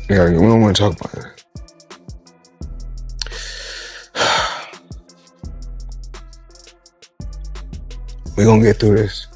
Yeah, we don't want to talk about that. We're gonna get through this.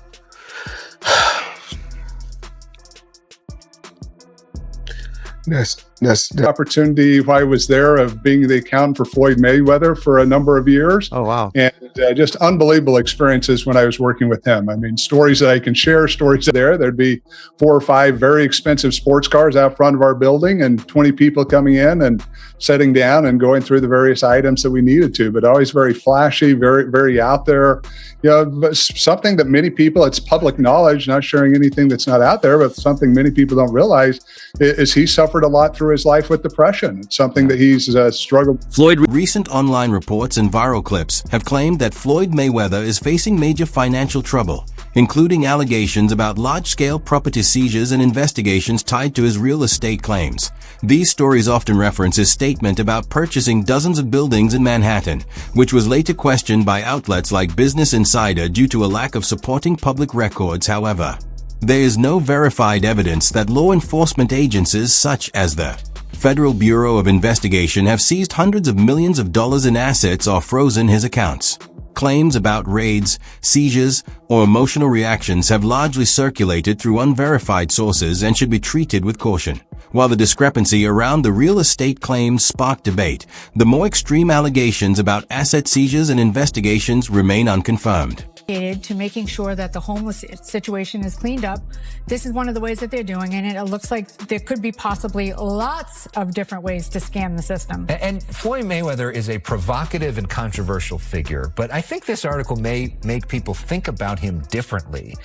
That's the opportunity while I was there of being the accountant for Floyd Mayweather for a number of years. Oh, wow. And just unbelievable experiences when I was working with him. I mean, stories that I can share, stories there. There'd be 4 or 5 very expensive sports cars out front of our building and 20 people coming in and sitting down and going through the various items that we needed to, but always very flashy, very, very out there. You know, but something that many people, it's public knowledge, not sharing anything that's not out there, but something many people don't realize is he suffered a lot through his life with depression. It's something that he's struggled. Recent online reports and viral clips have claimed that Floyd Mayweather is facing major financial trouble, including allegations about large-scale property seizures and investigations tied to his real estate claims. These stories often reference his statement about purchasing dozens of buildings in Manhattan, which was later questioned by outlets like Business Insider due to a lack of supporting public records. However, there is no verified evidence that law enforcement agencies such as the Federal Bureau of Investigation have seized hundreds of millions of dollars in assets or frozen his accounts. Claims about raids, seizures, or emotional reactions have largely circulated through unverified sources and should be treated with caution. While the discrepancy around the real estate claims sparked debate, the more extreme allegations about asset seizures and investigations remain unconfirmed. To making sure that the homeless situation is cleaned up. This is one of the ways that they're doing it, and it looks like there could be possibly lots of different ways to scam the system. And Floyd Mayweather is a provocative and controversial figure, but I think this article may make people think about him differently.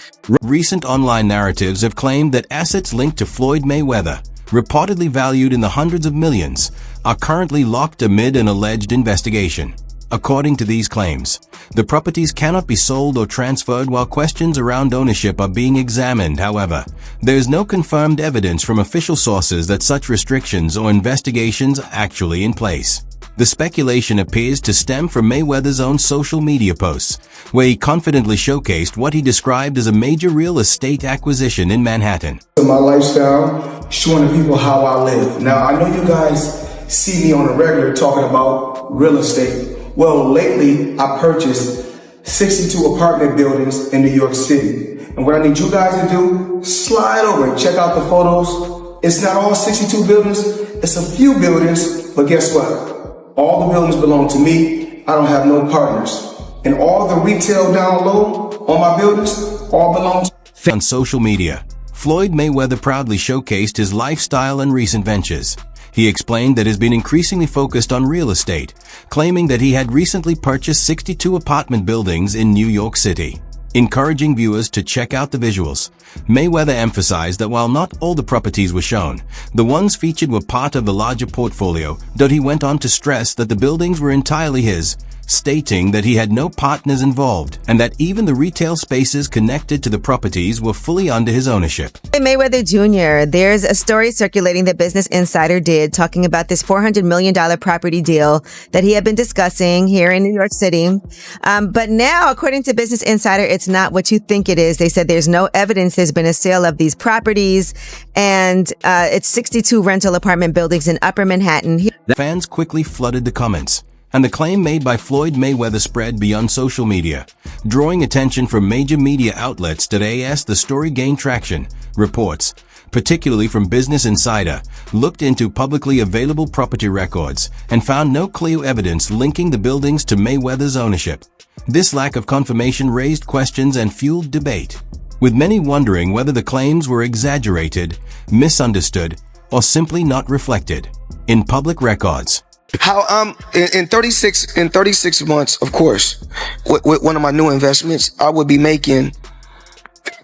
Recent online narratives have claimed that assets linked to Floyd Mayweather, reportedly valued in the hundreds of millions, are currently locked amid an alleged investigation. According to these claims, the properties cannot be sold or transferred while questions around ownership are being examined. However, there is no confirmed evidence from official sources that such restrictions or investigations are actually in place. The speculation appears to stem from Mayweather's own social media posts, where he confidently showcased what he described as a major real estate acquisition in Manhattan. My lifestyle, showing the people how I live. Now, I know you guys see me on a regular talking about real estate. Well, lately, I purchased 62 apartment buildings in New York City. And what I need you guys to do, slide over and check out the photos. It's not all 62 buildings, it's a few buildings, but guess what? All the buildings belong to me. I don't have no partners. And all the retail down low on my buildings all belong to me. On social media, Floyd Mayweather proudly showcased his lifestyle and recent ventures. He explained that he has been increasingly focused on real estate, claiming that he had recently purchased 62 apartment buildings in New York City. Encouraging viewers to check out the visuals, Mayweather emphasized that while not all the properties were shown, the ones featured were part of the larger portfolio, though he went on to stress that the buildings were entirely his, stating that he had no partners involved and that even the retail spaces connected to the properties were fully under his ownership. Mayweather Jr., there's a story circulating that Business Insider did talking about this $400 million property deal that he had been discussing here in New York City. But now, according to Business Insider, it's not what you think it is. They said there's no evidence there's been a sale of these properties, and it's 62 rental apartment buildings in Upper Manhattan. Fans quickly flooded the comments, and the claim made by Floyd Mayweather spread beyond social media, drawing attention from major media outlets today as the story gained traction. Reports, particularly from Business Insider, looked into publicly available property records and found no clear evidence linking the buildings to Mayweather's ownership. This lack of confirmation raised questions and fueled debate, with many wondering whether the claims were exaggerated, misunderstood, or simply not reflected in public records. How in 36 months, of course, with one of my new investments, I would be making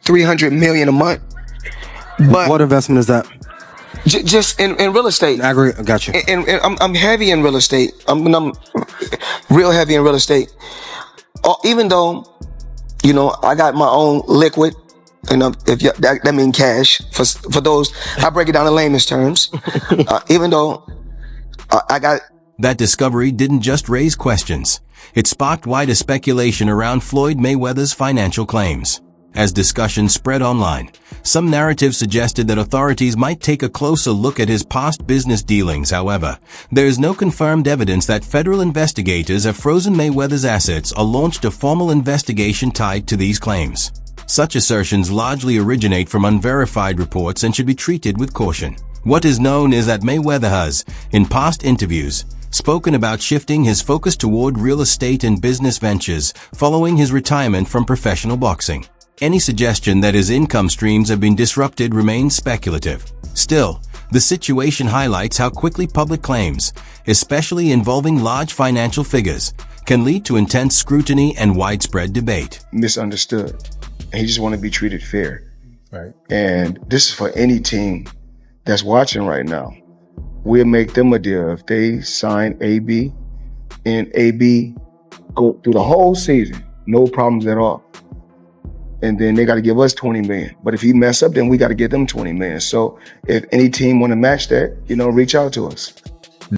$300 million a month. But what investment is that? Just in real estate. Gotcha. And I'm heavy in real estate. I'm real heavy in real estate. Even though, I got my own liquid. If that means cash for those, I break it down in layman's terms. Even though I got. That discovery didn't just raise questions. It sparked wider speculation around Floyd Mayweather's financial claims. As discussion spread online, some narratives suggested that authorities might take a closer look at his past business dealings. However, there is no confirmed evidence that federal investigators have frozen Mayweather's assets or launched a formal investigation tied to these claims. Such assertions largely originate from unverified reports and should be treated with caution. What is known is that Mayweather has, in past interviews, spoken about shifting his focus toward real estate and business ventures following his retirement from professional boxing. Any suggestion that his income streams have been disrupted remains speculative. Still, the situation highlights how quickly public claims, especially involving large financial figures, can lead to intense scrutiny and widespread debate. Misunderstood. And he just want to be treated fair. Right. And this is for any team that's watching right now. We'll make them a deal. If they sign AB and AB go through the whole season, no problems at all. And then they got to give us 20 million. But if he mess up, then we got to give them 20 million. So if any team want to match that, reach out to us.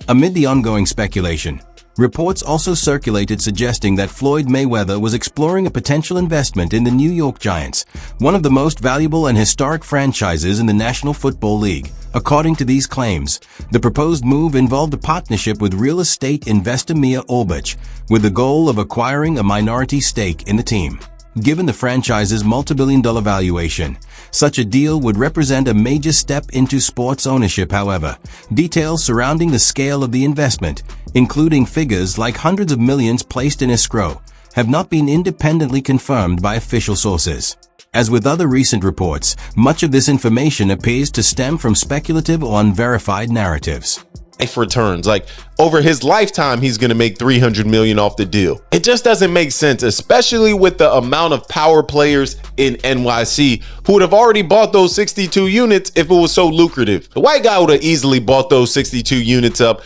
Amid the ongoing speculation, reports also circulated suggesting that Floyd Mayweather was exploring a potential investment in the New York Giants, one of the most valuable and historic franchises in the National Football League. According to these claims, the proposed move involved a partnership with real estate investor Mia Orbach, with the goal of acquiring a minority stake in the team. Given the franchise's multi-billion-dollar valuation, such a deal would represent a major step into sports ownership. However, details surrounding the scale of the investment, including figures like hundreds of millions placed in escrow, have not been independently confirmed by official sources. As with other recent reports, much of this information appears to stem from speculative or unverified narratives. Life returns, like over his lifetime he's going to make 300 million off the deal. It just doesn't make sense, especially with the amount of power players in NYC who would have already bought those 62 units if it was so lucrative. The white guy would have easily bought those 62 units up.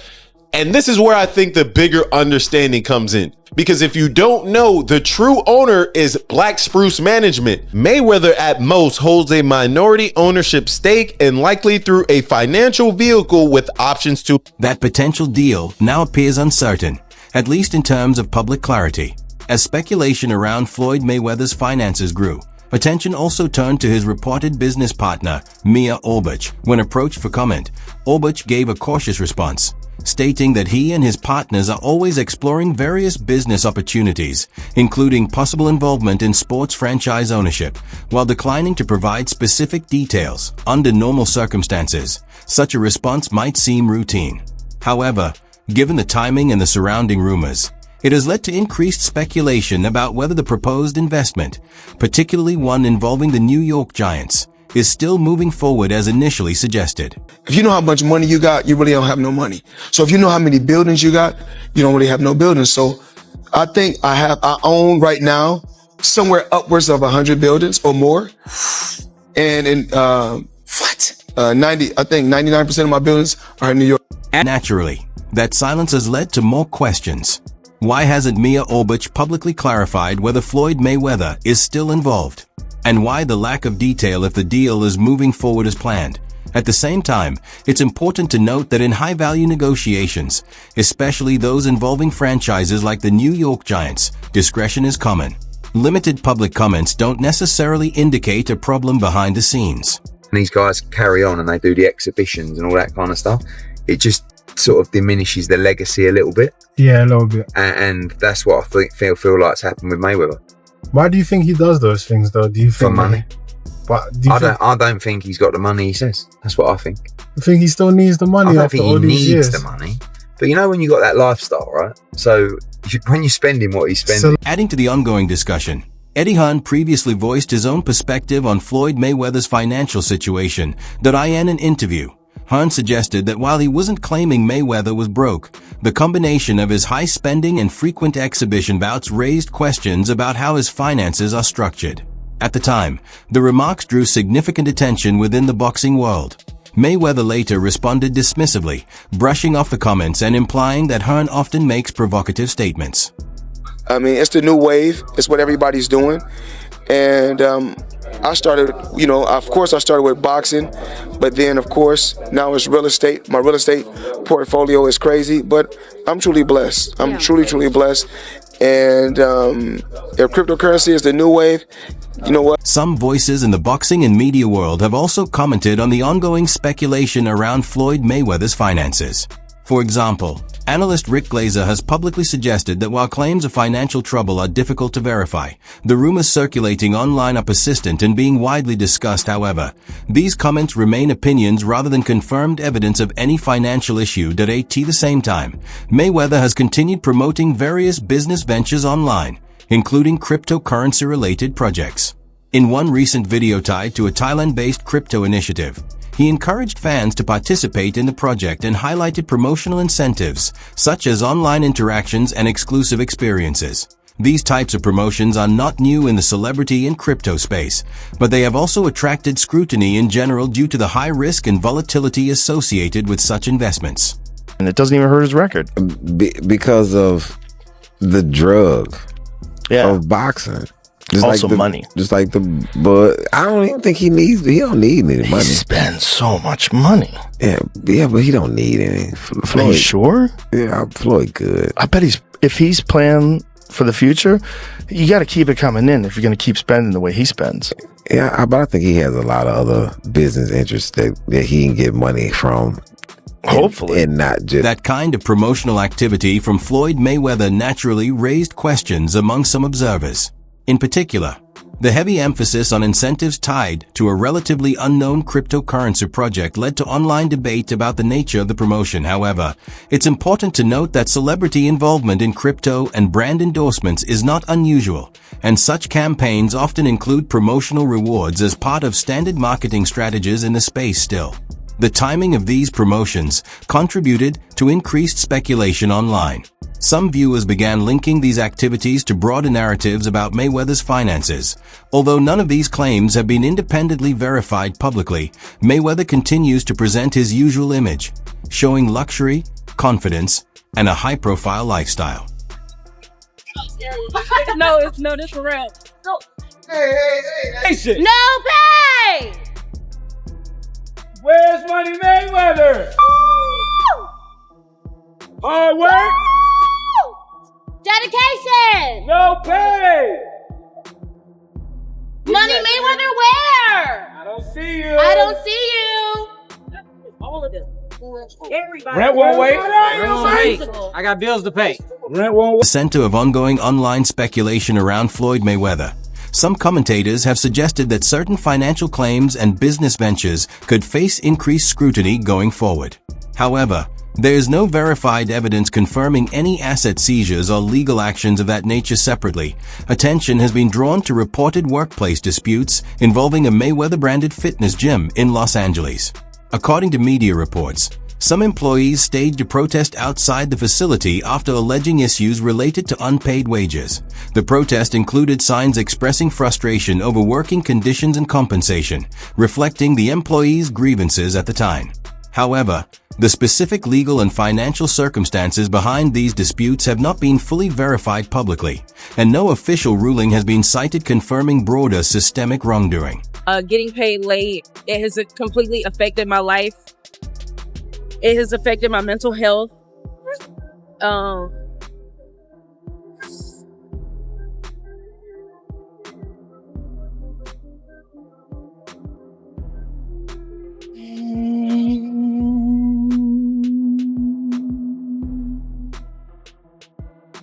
And this is where I think the bigger understanding comes in. Because if you don't know, the true owner is Black Spruce Management. Mayweather at most holds a minority ownership stake and likely through a financial vehicle with options to. That potential deal now appears uncertain, at least in terms of public clarity. As speculation around Floyd Mayweather's finances grew, attention also turned to his reported business partner, Mia Orbach. When approached for comment, Orbach gave a cautious response, stating that he and his partners are always exploring various business opportunities, including possible involvement in sports franchise ownership, while declining to provide specific details. Under normal circumstances, such a response might seem routine. However, given the timing and the surrounding rumors, it has led to increased speculation about whether the proposed investment, particularly one involving the New York Giants, is still moving forward as initially suggested. If you know how much money you got, you really don't have no money. So if you know how many buildings you got, you don't really have no buildings. So I think I own right now somewhere upwards of 100 buildings or more. And in 99% of my buildings are in New York. Naturally, that silence has led to more questions. Why hasn't Mia Orbach publicly clarified whether Floyd Mayweather is still involved? And why the lack of detail if the deal is moving forward as planned? At the same time, it's important to note that in high-value negotiations, especially those involving franchises like the New York Giants, discretion is common. Limited public comments don't necessarily indicate a problem behind the scenes. These guys carry on and they do the exhibitions and all that kind of stuff. It just sort of diminishes the legacy a little bit. Yeah, a little bit. And that's what I feel like's happened with Mayweather. Why do you think he does those things, though? Do you think for money? But I don't think he's got the money he says. That's what I think. You think he still needs the money? I don't think he needs the money. But you know when you got that lifestyle, right? So when you're spending what he's spending. Adding to the ongoing discussion, Eddie Hearn previously voiced his own perspective on Floyd Mayweather's financial situation. In an interview, Hearn suggested that while he wasn't claiming Mayweather was broke, the combination of his high spending and frequent exhibition bouts raised questions about how his finances are structured. At the time, the remarks drew significant attention within the boxing world. Mayweather later responded dismissively, brushing off the comments and implying that Hearn often makes provocative statements. I mean, it's the new wave. It's what everybody's doing. And I started, of course I started with boxing, but then of course now it's real estate. My real estate portfolio is crazy, but I'm truly blessed. I'm truly blessed. And if cryptocurrency is the new wave, you know what? Some voices in the boxing and media world have also commented on the ongoing speculation around Floyd Mayweather's finances. For example, analyst Rick Glazer has publicly suggested that while claims of financial trouble are difficult to verify, the rumors circulating online are persistent and being widely discussed. However, these comments remain opinions rather than confirmed evidence of any financial issue. At the same time, Mayweather has continued promoting various business ventures online, including cryptocurrency-related projects. In one recent video tied to a Thailand-based crypto initiative, he encouraged fans to participate in the project and highlighted promotional incentives, such as online interactions and exclusive experiences. These types of promotions are not new in the celebrity and crypto space, but they have also attracted scrutiny in general due to the high risk and volatility associated with such investments. And it doesn't even hurt his record. Because of the drug of boxing. Just also like money. Just like but I don't even think he don't need any money. He spends so much money. Yeah, but he don't need any. Floyd, are you sure? Yeah, Floyd good. I bet if he's playing for the future, you got to keep it coming in if you're going to keep spending the way he spends. Yeah, but I think he has a lot of other business interests that he can get money from. Hopefully. And not just that kind of promotional activity from Floyd Mayweather naturally raised questions among some observers. In particular, the heavy emphasis on incentives tied to a relatively unknown cryptocurrency project led to online debate about the nature of the promotion. However, it's important to note that celebrity involvement in crypto and brand endorsements is not unusual, and such campaigns often include promotional rewards as part of standard marketing strategies in the space still. The timing of these promotions contributed to increased speculation online. Some viewers began linking these activities to broader narratives about Mayweather's finances. Although none of these claims have been independently verified publicly, Mayweather continues to present his usual image, showing luxury, confidence, and a high-profile lifestyle. No, this for real. No. Hey, shit. No pay! Where's Money Mayweather? Hard work? Dedication! No pay! Money Mayweather where? I don't see you. I don't see you. All of them. Everybody. Rent won't wait. I got bills to pay. Rent won't wait. The center of ongoing online speculation around Floyd Mayweather. Some commentators have suggested that certain financial claims and business ventures could face increased scrutiny going forward. However, there is no verified evidence confirming any asset seizures or legal actions of that nature separately. Attention has been drawn to reported workplace disputes involving a Mayweather-branded fitness gym in Los Angeles. According to media reports, some employees staged a protest outside the facility after alleging issues related to unpaid wages. The protest included signs expressing frustration over working conditions and compensation, reflecting the employees' grievances at the time. However, the specific legal and financial circumstances behind these disputes have not been fully verified publicly, and no official ruling has been cited confirming broader systemic wrongdoing. Getting paid late, it has completely affected my life. It has affected my mental health.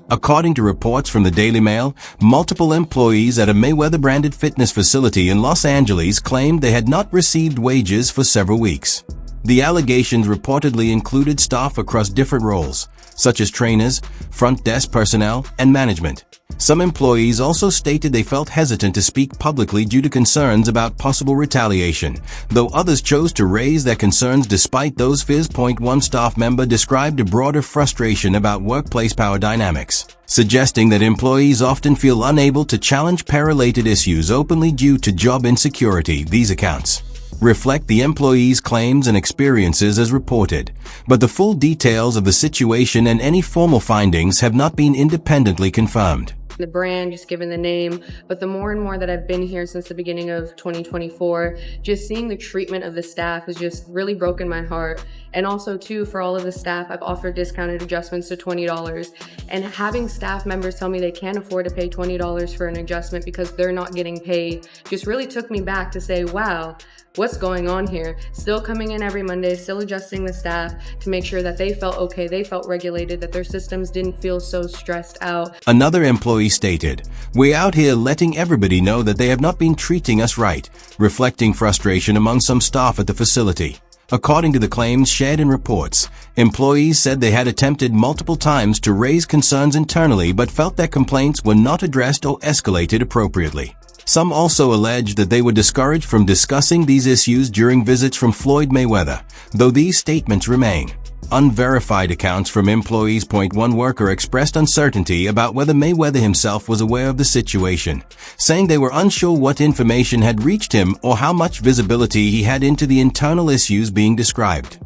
According to reports from the Daily Mail, multiple employees at a Mayweather-branded fitness facility in Los Angeles claimed they had not received wages for several weeks. The allegations reportedly included staff across different roles, such as trainers, front desk personnel, and management. Some employees also stated they felt hesitant to speak publicly due to concerns about possible retaliation, though others chose to raise their concerns despite those fears. One staff member described a broader frustration about workplace power dynamics, suggesting that employees often feel unable to challenge pay-related issues openly due to job insecurity. These accounts reflect the employees' claims and experiences as reported, but the full details of the situation and any formal findings have not been independently confirmed. the brand, just given the name. But the more and more that I've been here since the beginning of 2024, just seeing the treatment of the staff has just really broken my heart. And also too, for all of the staff, I've offered discounted adjustments to $20. And having staff members tell me they can't afford to pay $20 for an adjustment because they're not getting paid just really took me back to say, wow, what's going on here? Still coming in every Monday, still adjusting the staff to make sure that they felt okay, they felt regulated, that their systems didn't feel so stressed out. Another employee stated, "We're out here letting everybody know that they have not been treating us right," reflecting frustration among some staff at the facility. According to the claims shared in reports, employees said they had attempted multiple times to raise concerns internally but felt their complaints were not addressed or escalated appropriately. Some also alleged that they were discouraged from discussing these issues during visits from Floyd Mayweather, though these statements remain. Unverified accounts from employees. One worker expressed uncertainty about whether Mayweather himself was aware of the situation, saying they were unsure what information had reached him or how much visibility he had into the internal issues being described.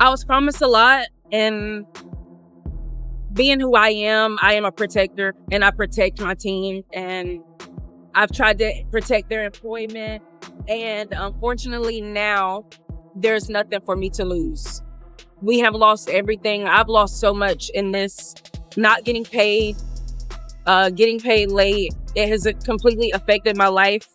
I was promised a lot, and being who I am a protector, and I protect my team, and I've tried to protect their employment, and unfortunately now there's nothing for me to lose. We have lost everything. I've lost so much in this, not getting paid late. It has completely affected my life.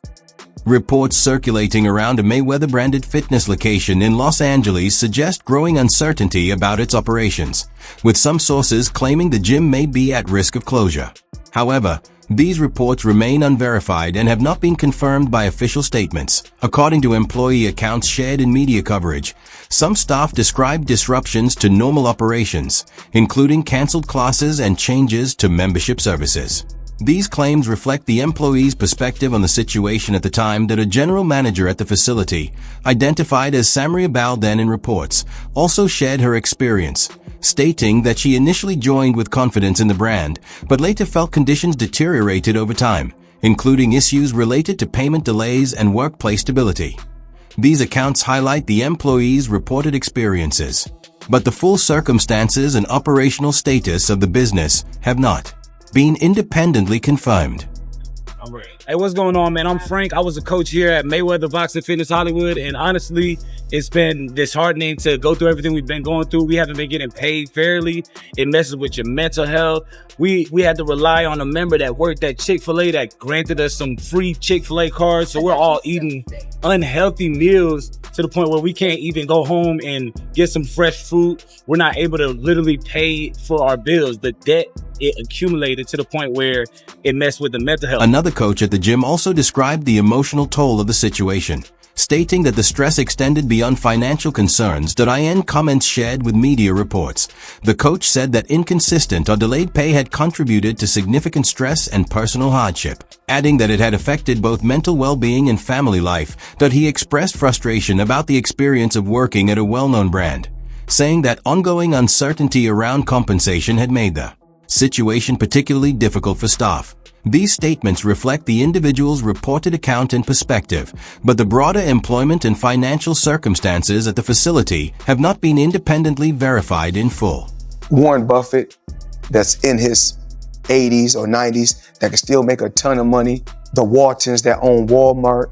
Reports circulating around a Mayweather-branded fitness location in Los Angeles suggest growing uncertainty about its operations, with some sources claiming the gym may be at risk of closure. However, these reports remain unverified and have not been confirmed by official statements. According to employee accounts shared in media coverage, some staff described disruptions to normal operations, including canceled classes and changes to membership services. These claims reflect the employee's perspective on the situation at the time that a general manager at the facility, identified as Samria Balden in reports, also shared her experience, stating that she initially joined with confidence in the brand, but later felt conditions deteriorated over time, including issues related to payment delays and workplace stability. These accounts highlight the employee's reported experiences, but the full circumstances and operational status of the business have not been independently confirmed. Hey, what's going on, man? I'm Frank. I was a coach here at Mayweather Boxing Fitness Hollywood, and honestly, it's been disheartening to go through everything we've been going through. We haven't been getting paid fairly. It messes with your mental health. We had to rely on a member that worked at Chick-fil-A that granted us some free Chick-fil-A cards, so we're all eating unhealthy meals to the point where we can't even go home and get some fresh fruit. We're not able to literally pay for our bills. The debt, it accumulated to the point where it messed with the mental health. Another coach at the gym also described the emotional toll of the situation, stating that the stress extended beyond financial concerns. In comments shared with media reports, the coach said that inconsistent or delayed pay had contributed to significant stress and personal hardship, adding that it had affected both mental well-being and family life. He expressed frustration about the experience of working at a well-known brand, saying that ongoing uncertainty around compensation had made the situation particularly difficult for staff. These statements reflect the individual's reported account and perspective, but the broader employment and financial circumstances at the facility have not been independently verified in full. Warren Buffett, that's in his 80s or 90s, that can still make a ton of money. The Waltons that own Walmart.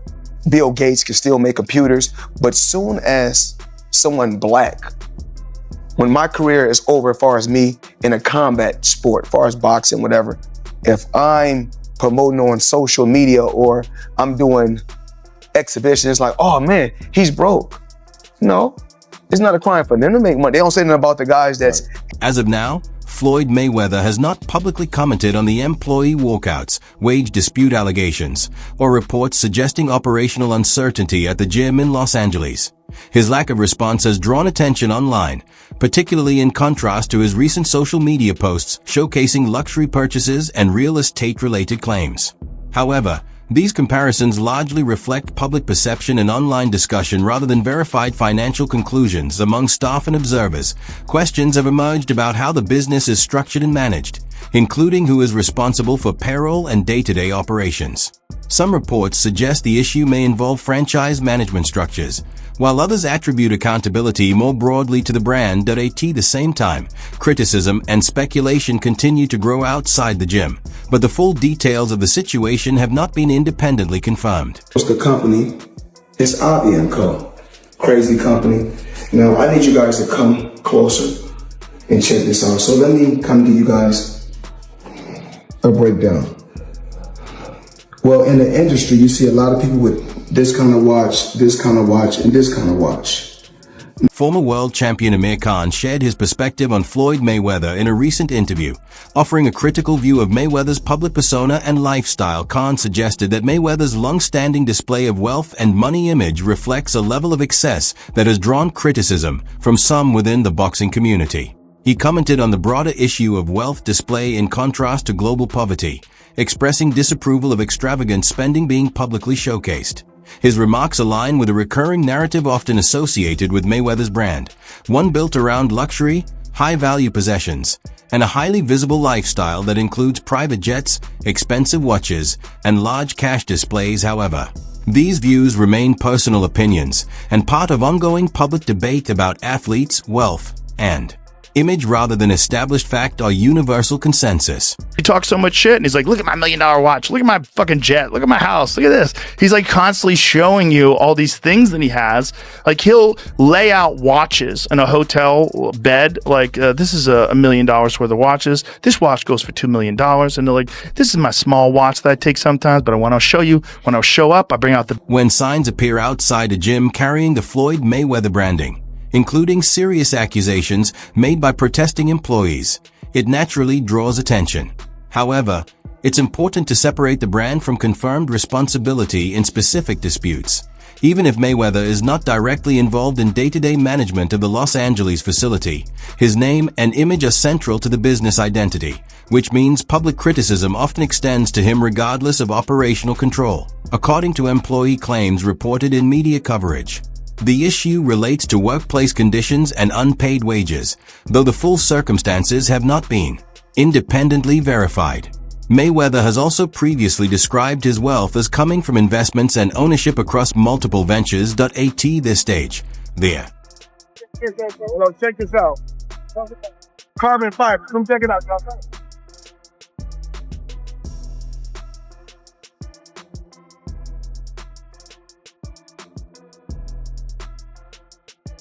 Bill Gates can still make computers. But soon as someone black, when my career is over, as far as me in a combat sport, as far as boxing, whatever, if I'm promoting on social media or I'm doing exhibitions, it's like, oh man, he's broke. No, it's not a crime for them to make money. They don't say nothing about the guys that's... As of now, Floyd Mayweather has not publicly commented on the employee walkouts, wage dispute allegations, or reports suggesting operational uncertainty at the gym in Los Angeles. His lack of response has drawn attention online, particularly in contrast to his recent social media posts showcasing luxury purchases and real estate-related claims. However, these comparisons largely reflect public perception and online discussion rather than verified financial conclusions among staff and observers. Questions have emerged about how the business is structured and managed, including who is responsible for payroll and day-to-day operations. Some reports suggest the issue may involve franchise management structures, while others attribute accountability more broadly to the brand. At the same time, criticism and speculation continue to grow outside the gym, but the full details of the situation have not been independently confirmed. The company is Avi & Co. Crazy company. Now, I need you guys to come closer and check this out. So let me come give you guys a breakdown. Well, in the industry, you see a lot of people with this kind of watch, this kind of watch, and this kind of watch. Former world champion Amir Khan shared his perspective on Floyd Mayweather in a recent interview. Offering a critical view of Mayweather's public persona and lifestyle, Khan suggested that Mayweather's long-standing display of wealth and money image reflects a level of excess that has drawn criticism from some within the boxing community. He commented on the broader issue of wealth display in contrast to global poverty, expressing disapproval of extravagant spending being publicly showcased. His remarks align with a recurring narrative often associated with Mayweather's brand, one built around luxury, high-value possessions, and a highly visible lifestyle that includes private jets, expensive watches, and large cash displays. However, these views remain personal opinions and part of ongoing public debate about athletes' wealth and image rather than established fact or universal consensus. He talks so much shit and he's like, look at my $1 million watch, look at my fucking jet, look at my house, look at this. He's like constantly showing you all these things that he has. Like he'll lay out watches in a hotel bed, like this is $1 million worth of watches. This watch goes for $2 million. And they're like, this is my small watch that I take sometimes, but I want to show you, when I show up, I bring out the... When signs appear outside a gym carrying the Floyd Mayweather branding, including serious accusations made by protesting employees, it naturally draws attention. However, it's important to separate the brand from confirmed responsibility in specific disputes. Even if Mayweather is not directly involved in day-to-day management of the Los Angeles facility, his name and image are central to the business identity, which means public criticism often extends to him regardless of operational control, according to employee claims reported in media coverage. The issue relates to workplace conditions and unpaid wages, though the full circumstances have not been independently verified. Mayweather has also previously described his wealth as coming from investments and ownership across multiple ventures. At this stage, there. Check this out. Carbon fiber. Come check it out, y'all.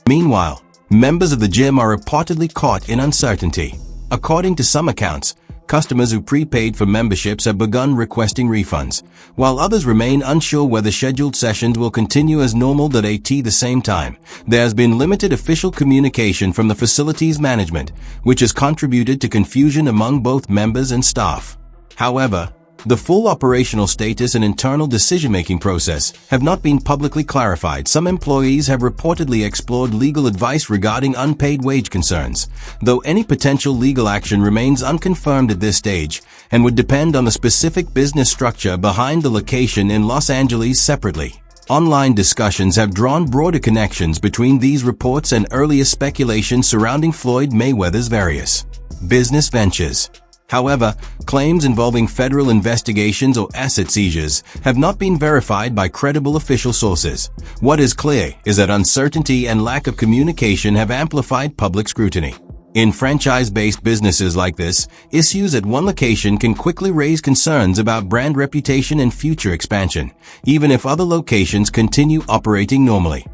Meanwhile, members of the gym are reportedly caught in uncertainty. According to some accounts, customers who prepaid for memberships have begun requesting refunds, while others remain unsure whether scheduled sessions will continue as normal. At the same time, there has been limited official communication from the facility's management, which has contributed to confusion among both members and staff. However, the full operational status and internal decision-making process have not been publicly clarified. Some employees have reportedly explored legal advice regarding unpaid wage concerns, though any potential legal action remains unconfirmed at this stage and would depend on the specific business structure behind the location in Los Angeles separately. Online discussions have drawn broader connections between these reports and earlier speculation surrounding Floyd Mayweather's various business ventures. However, claims involving federal investigations or asset seizures have not been verified by credible official sources. What is clear is that uncertainty and lack of communication have amplified public scrutiny. In franchise-based businesses like this, issues at one location can quickly raise concerns about brand reputation and future expansion, even if other locations continue operating normally.